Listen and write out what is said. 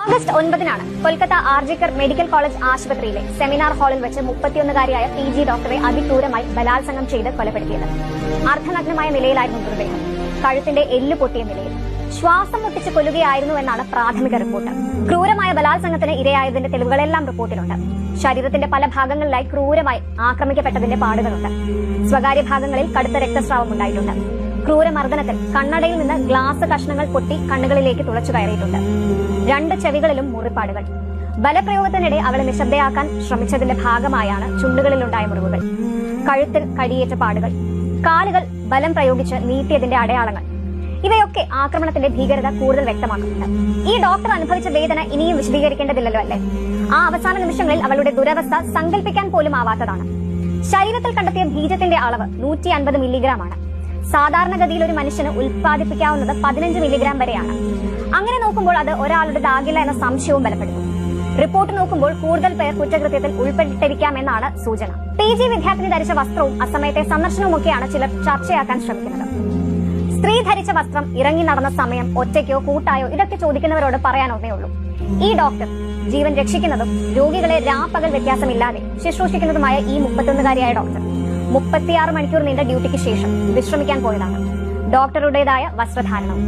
August 9-നാണ് Kolkata RG Kar medical college ആശുപത്രിയിലെ seminar ഹാളിൽ വെച്ച് 31-കാരിയായ PG ഡോക്ടറെ അതിക്രൂരമായി ബലാത്സംഗം ചെയ്ത് കൊലപ്പെടുത്തിയത്. അർദ്ധനഗ്നമായ നിലയിലായിരുന്നു മൃതദേഹം. കഴുത്തിന്റെ എല്ല് പൊട്ടിയ നിലയിൽ ശ്വാസം മുട്ടിച്ച് കൊല്ലുകയായിരുന്നുവെന്നാണ് പ്രാഥമിക റിപ്പോർട്ട്. ക്രൂരമായ ബലാത്സംഗത്തിന് ഇരയായതിന്റെ തെളിവുകളെല്ലാം റിപ്പോർട്ടിലുണ്ട്. ശരീരത്തിന്റെ പല ഭാഗങ്ങളിലായി ക്രൂരമായി ആക്രമിക്കപ്പെട്ടതിന്റെ പാടുകളുണ്ട്. സ്വകാര്യ ഭാഗങ്ങളിൽ കടുത്ത രക്തസ്രാവം ഉണ്ടായിട്ടുണ്ട്. ക്രൂരമർദ്ദനത്തിൽ കണ്ണടയിൽ നിന്ന് ഗ്ലാസ് കഷ്ണങ്ങൾ പൊട്ടി കണ്ണുകളിലേക്ക് തുളച്ചു കയറിയിട്ടുണ്ട്. 2 ചെവികളിലും മുറിപ്പാടുകൾ. ബലപ്രയോഗത്തിനിടെ അവളെ നിശബ്ദയാക്കാൻ ശ്രമിച്ചതിന്റെ ഭാഗമായാണ് ചുണ്ടുകളിലുണ്ടായ മുറിവുകൾ. കഴുത്തിൽ കടിയേറ്റ പാടുകൾ, കാലുകൾ ബലം പ്രയോഗിച്ച് നീട്ടിയതിന്റെ അടയാളങ്ങൾ. ഇവയൊക്കെ ആക്രമണത്തിന്റെ ഭീകരത കൂടുതൽ വ്യക്തമാക്കുന്നുണ്ട്. ഈ ഡോക്ടർ അനുഭവിച്ച വേദന ഇനിയും വിശദീകരിക്കേണ്ടതില്ലല്ലോ അല്ലേ? ആ അവസാന നിമിഷങ്ങളിൽ അവളുടെ ദുരവസ്ഥ സങ്കല്പിക്കാൻ പോലും ആവാത്തതാണ്. ശരീരത്തിൽ കണ്ടെത്തിയ ബീജത്തിന്റെ അളവ് 150 മില്ലിഗ്രാമാണ്. സാധാരണഗതിയിൽ ഒരു മനുഷ്യന് ഉൽപ്പാദിപ്പിക്കാവുന്നത് 15 മില്ലിഗ്രാം വരെയാണ്. അങ്ങനെ നോക്കുമ്പോൾ അത് ഒരാളുടേതാകില്ല എന്ന സംശയവും ബലപ്പെടുന്നു. റിപ്പോർട്ട് നോക്കുമ്പോൾ കൂടുതൽ പേർ കുറ്റകൃത്യത്തിൽ ഉൾപ്പെട്ടിരിക്കാമെന്നാണ് സൂചന. PG വിദ്യാർത്ഥിനി ധരിച്ച വസ്ത്രവും അസമയത്തെ സന്ദർശനവുമൊക്കെയാണ് ചിലർ ചർച്ചയാക്കാൻ ശ്രമിക്കുന്നത്. സ്ത്രീ ധരിച്ച വസ്ത്രം, ഇറങ്ങി നടന്ന സമയം, ഒറ്റയ്ക്കോ കൂട്ടായോ, ഇതൊക്കെ ചോദിക്കുന്നവരോട് പറയാനൊന്നേ ഉള്ളൂ. ഈ ഡോക്ടർ ജീവൻ രക്ഷിക്കുന്നതും രോഗികളെ രാപ്പകൽ വ്യത്യാസമില്ലാതെ ശുശ്രൂഷിക്കുന്നതുമായ ഈ 31-കാരിയായ ഡോക്ടർ 36 മണിക്കൂർ നീണ്ട ഡ്യൂട്ടിക്ക് ശേഷം വിശ്രമിക്കാൻ പോയതാണ്. ഡോക്ടറുടേതായ വസ്ത്രധാരണം.